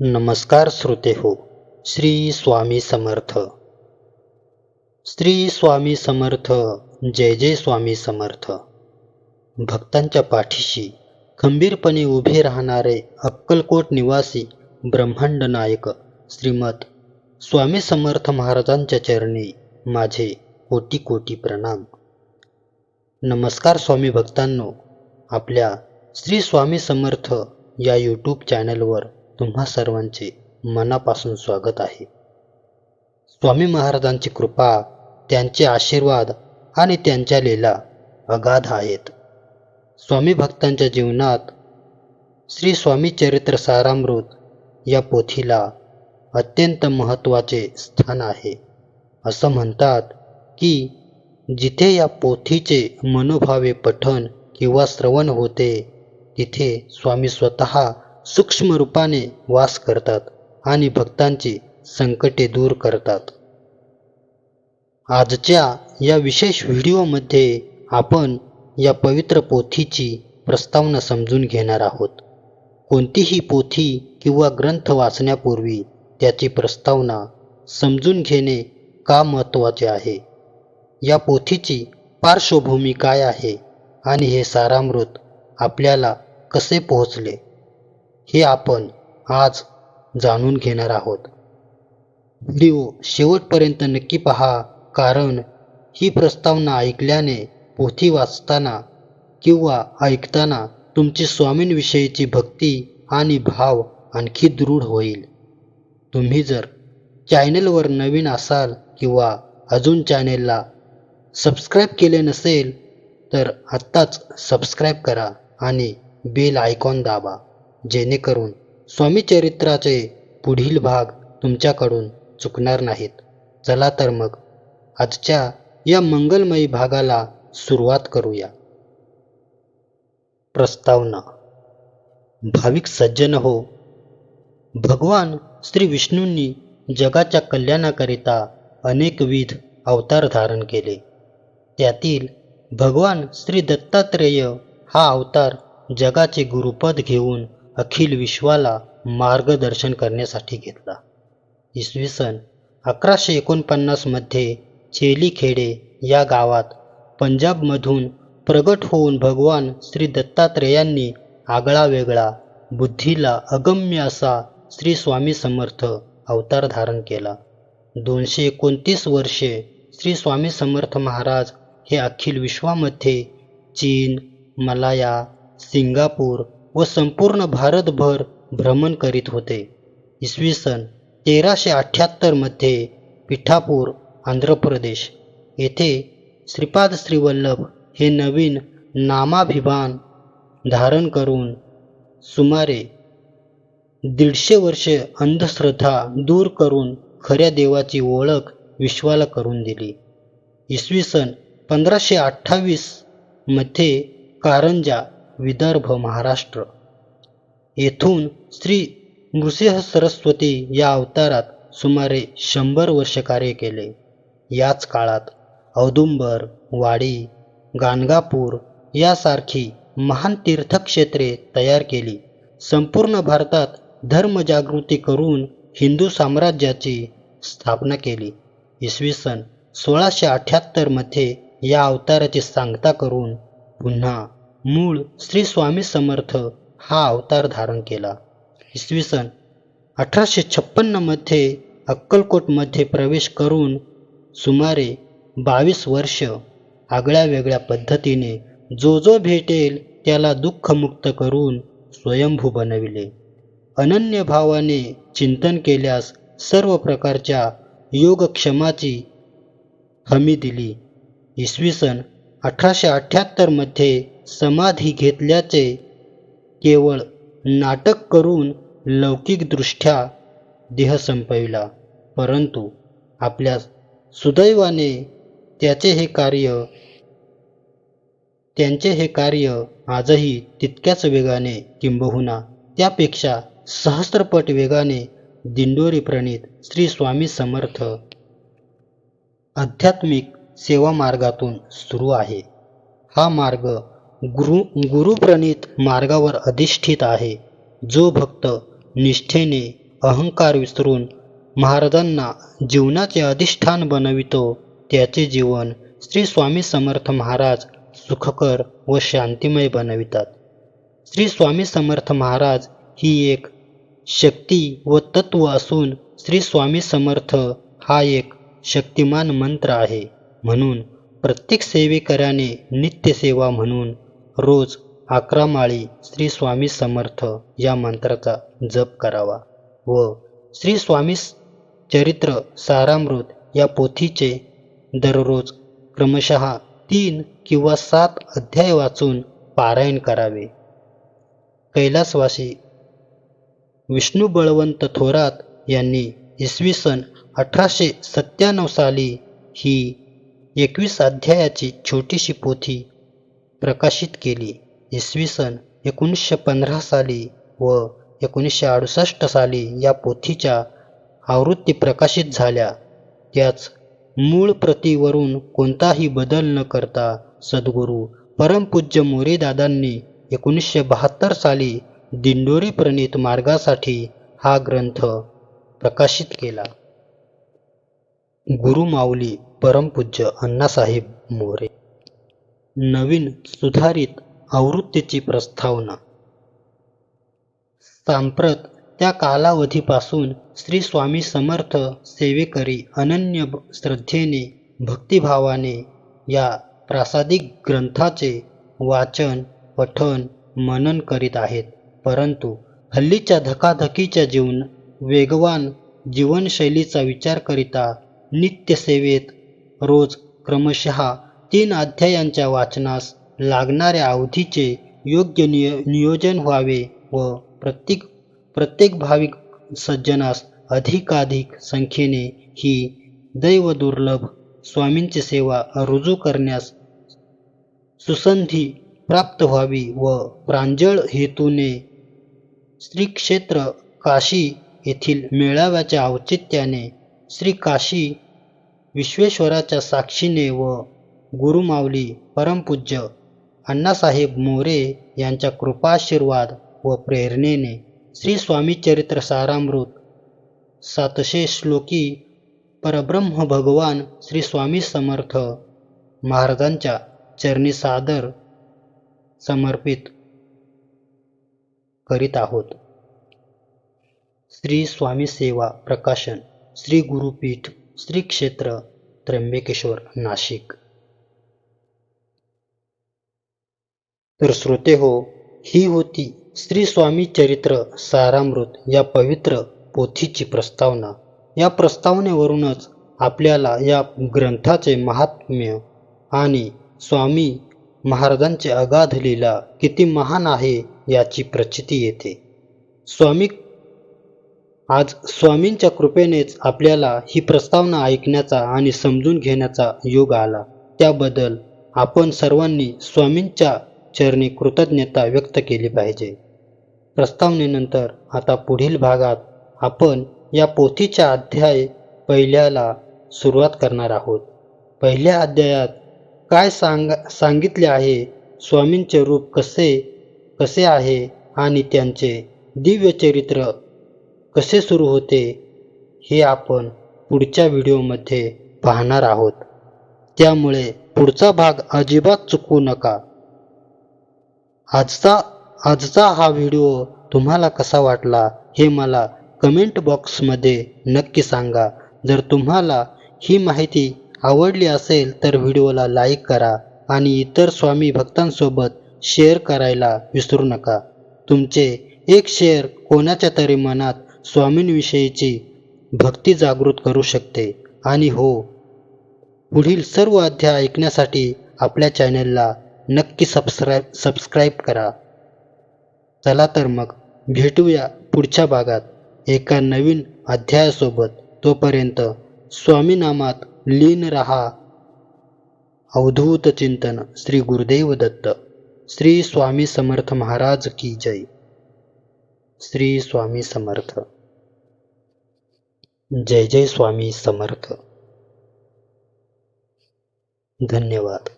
नमस्कार श्रोते हो. श्री स्वामी समर्थ. श्री स्वामी समर्थ. जय जय स्वामी समर्थ. भक्तांच्या पाठीशी खंबीरपणे उभे राहणारे अक्कलकोट निवासी ब्रह्मांड नायक श्रीमत स्वामी समर्थ महाराजांच्या चरणी माझे कोटी कोटी प्रणाम. नमस्कार स्वामी भक्तांनो, आपल्या श्री स्वामी समर्थ या यूट्यूब चॅनलवर तुम्हा सर्वांचे मनापासून स्वागत आहे. स्वामी महाराजांची कृपा, त्यांचे आशीर्वाद आणि त्यांच्या लीला अगाध आहेत. स्वामी भक्तांच्या जीवनात श्री स्वामी चरित्र सारामृत या पोथीला अत्यंत महत्त्वाचे स्थान आहे. असं म्हणतात की जिथे या पोथीचे मनोभावे पठण किंवा श्रवण होते तिथे स्वामी स्वतः सूक्ष्म रूपाने वास करतात आणि भक्तांची संकटे दूर करतात. आजच्या या विशेष व्हिडिओमध्ये आपण या पवित्र पोथीची प्रस्तावना समजून घेणार आहोत. कोणतीही पोथी किंवा ग्रंथ वाचण्यापूर्वी त्याची प्रस्तावना समजून घेणे का महत्त्वाचे आहे, या पोथीची पार्श्वभूमी काय आहे आणि हे सारामृत आपल्याला कसे पोहोचले हे आपण आज जाणून घेणार आहोत. व्हिडिओ शेवटपर्यंत नक्की पहा, कारण ही प्रस्तावना ऐकल्याने पोथी वाचताना किंवा ऐकताना तुमची स्वामींविषयीची भक्ती आणि भाव आणखी दृढ होईल. तुम्ही जर चॅनलवर नवीन असाल किंवा अजून चॅनेलला सबस्क्राईब केले नसेल तर आत्ताच सबस्क्राईब करा आणि बेल आयकॉन दाबा, जेणेकरून स्वामी चरित्राचे पुढील भाग तुमच्याकडून चुकणार नाहीत. चला तर मग आजच्या या मंगलमयी भागाला सुरुवात करूया. प्रस्तावना. भाविक सज्जन हो, भगवान श्री विष्णूंनी जगाच्या कल्याणाकरिता अनेकविध अवतार धारण केले. त्यातील भगवान श्री दत्तात्रेय हा अवतार जगाचे गुरुपद घेऊन अखिल विश्वाला मार्गदर्शन करण्यासाठी घेतला. इसवी सन 1149 मध्ये चेलीखेडे या गावात पंजाबमधून प्रगट होऊन भगवान श्री दत्तात्रेयांनी आगळा वेगळा, बुद्धीला अगम्य असा श्री स्वामी समर्थ अवतार धारण केला. 229 वर्षे श्री स्वामी समर्थ महाराज हे अखिल विश्वामध्ये चीन, मलाया, सिंगापूर व संपूर्ण भारतभर भ्रमण करीत होते. इसवी सन 1378 मध्ये पिठापूर, आंध्र प्रदेश येथे श्रीपाद श्रीवल्लभ हे नवीन नामाभिमान धारण करून सुमारे 150 वर्षे अंधश्रद्धा दूर करून खऱ्या देवाची ओळख विश्वाला करून दिली. इसवी सन 1528 मध्ये कारंजा, विदर्भ, महाराष्ट्र येथून श्री नृसिंह सरस्वती या अवतारात सुमारे 100 वर्ष कार्य केले. याच काळात औदुंबर, वाडी, गाणगापूर यासारखी महान तीर्थक्षेत्रे तयार केली. संपूर्ण भारतात धर्मजागृती करून हिंदू साम्राज्याची स्थापना केली. इसवी सन 1678 मध्ये या अवताराची सांगता करून पुन्हा मूळ श्री स्वामी समर्थ हा अवतार धारण केला. इसवी सन 1856 मध्ये अक्कलकोटमध्ये प्रवेश करून सुमारे 22 वर्ष आगळ्या वेगळ्या पद्धतीने जो भेटेल त्याला दुःखमुक्त करून स्वयंभू बनविले. अनन्य भावाने चिंतन केल्यास सर्व प्रकारच्या योगक्षेमाची हमी दिली. इसवी सन 1878 मध्ये समाधी घेतल्याचे केवळ नाटक करून लौकिकदृष्ट्या देह संपविला, परंतु आपल्या सुदैवाने त्यांचे हे कार्य आजही तितक्याच वेगाने किंबहुना त्यापेक्षा सहस्त्रपट वेगाने दिंडोरी प्रणीत श्री स्वामी समर्थ आध्यात्मिक सेवा मार्गातून सुरू आहे. हा मार्ग गुरुप्रणीत मार्गावर अधिष्ठित आहे. जो भक्त निष्ठेने अहंकार विसरून महाराजांना जीवनाचे अधिष्ठान बनवितो त्याचे जीवन श्री स्वामी समर्थ महाराज सुखकर व शांतिमय बनवितात. श्री स्वामी समर्थ महाराज ही एक शक्ती व तत्व असून श्री स्वामी समर्थ हा एक शक्तिमान मंत्र आहे. म्हणून प्रत्येक सेवेकऱ्याने नित्यसेवा म्हणून रोज 11 माळी श्री स्वामी समर्थ या मंत्राचा जप करावा व श्री स्वामी चरित्र सारामृत या पोथीचे दररोज क्रमशः 3 किंवा 7 अध्याय वाचून पारायण करावे. कैलासवासी विष्णू बळवंत थोरात यांनी इसवी सन 1897 साली ही 21 अध्यायाची छोटीशी पोथी प्रकाशित केली. इसवी सन 1915 साली व 1968 साली या पोथीच्या आवृत्ती प्रकाशित झाल्या. त्याच मूळ प्रतीवरून कोणताही बदल न करता सद्गुरू परमपूज्य मोरेदादांनी 1972 साली दिंडोरी प्रणीत मार्गासाठी हा ग्रंथ प्रकाशित केला. गुरुमाऊली परमपूज्य अण्णासाहेब मोरे. नवीन सुधारित आवृत्तीची प्रस्तावना. सांप्रत त्या कालावधीपासून श्री स्वामी समर्थ सेवेकरी अनन्य श्रद्धेने भक्तिभावाने या प्रासादिक ग्रंथाचे वाचन पठन मनन करीत आहेत. परंतु हल्लीच्या धकाधकीच्या वेगवान जीवनशैलीचा विचार करिता नित्यसेवेत रोज क्रमशः 3 अध्यायांच्या वाचनास लागणाऱ्या अवधीचे योग्य नियोजन व्हावे व प्रत्येक भाविक सज्जनास अधिकाधिक संख्येने ही दैवदुर्लभ स्वामींची सेवा रुजू करण्यास सुसंधी प्राप्त व्हावी व प्रांजळ हेतूने श्री क्षेत्र काशी येथील मेळाव्याच्या औचित्याने श्री काशी विश्वेश्वराच्या साक्षीने व गुरुमाऊली परमपूज्य अण्णासाहेब मोरे यांच्या कृपाशीर्वाद व प्रेरणेने श्री स्वामी चरित्र सारामृत 700 श्लोकी परब्रह्म भगवान श्री स्वामी समर्थ महाराजांच्या चरणी सादर समर्पित करीत आहोत. श्री स्वामी सेवा प्रकाशन श्री गुरुपीठ श्री क्षेत्र त्र्यंबकेश्वर नाशिक. तर श्रोते हो, ही होती श्री स्वामी चरित्र सारामृत या पवित्र पोथीची प्रस्तावना. या प्रस्तावनेवरूनच आपल्याला या ग्रंथाचे महात्म्य आणि स्वामी महाराजांचे अगाध लीला किती महान आहे याची प्रचिती येते. आज स्वामींच्या कृपेनेच आपल्याला ही प्रस्तावना ऐकण्याचा आणि समजून घेण्याचा योग आला. त्याबद्दल आपण सर्वांनी स्वामींच्या चरणी कृतज्ञता व्यक्त केली पाहिजे. प्रस्तावनेनंतर आता पुढील भागात आपण या पोथीच्या अध्याय 1ला सुरुवात करणार आहोत. पहिल्या अध्यायात काय सांगितले आहे, स्वामींचे रूप कसे आहे आणि त्यांचे दिव्य चरित्र कसे सुरू होते, हे आपण पुढच्या व्हिडिओमध्ये पाहणार आहोत. त्यामुळे पुढचा भाग अजिबात चुकवू नका. आजचा हा व्हिडिओ तुम्हाला कसा वाटला हे मला कमेंट बॉक्समध्ये नक्की सांगा. जर तुम्हाला ही माहिती आवडली असेल तर व्हिडिओला लाईक करा आणि इतर स्वामी भक्तांसोबत शेअर करायला विसरू नका. तुमचे एक शेअर कोणाच्या तरी मनात स्वामींविषयीची भक्ती जागृत करू शकते. आणि हो, पुढील सर्व अध्याय ऐकण्यासाठी आपल्या चॅनलला नक्की सबस्क्राईब करा. चला तर मग भेटूया पुढच्या भागात एका नवीन अध्यायासोबत. तोपर्यंत स्वामी नामात लीन रहा. अवधूत चिंतन. श्री गुरुदेव दत्त. श्री स्वामी समर्थ महाराज की जय. श्री स्वामी समर्थ. जय जय स्वामी समर्थ. धन्यवाद.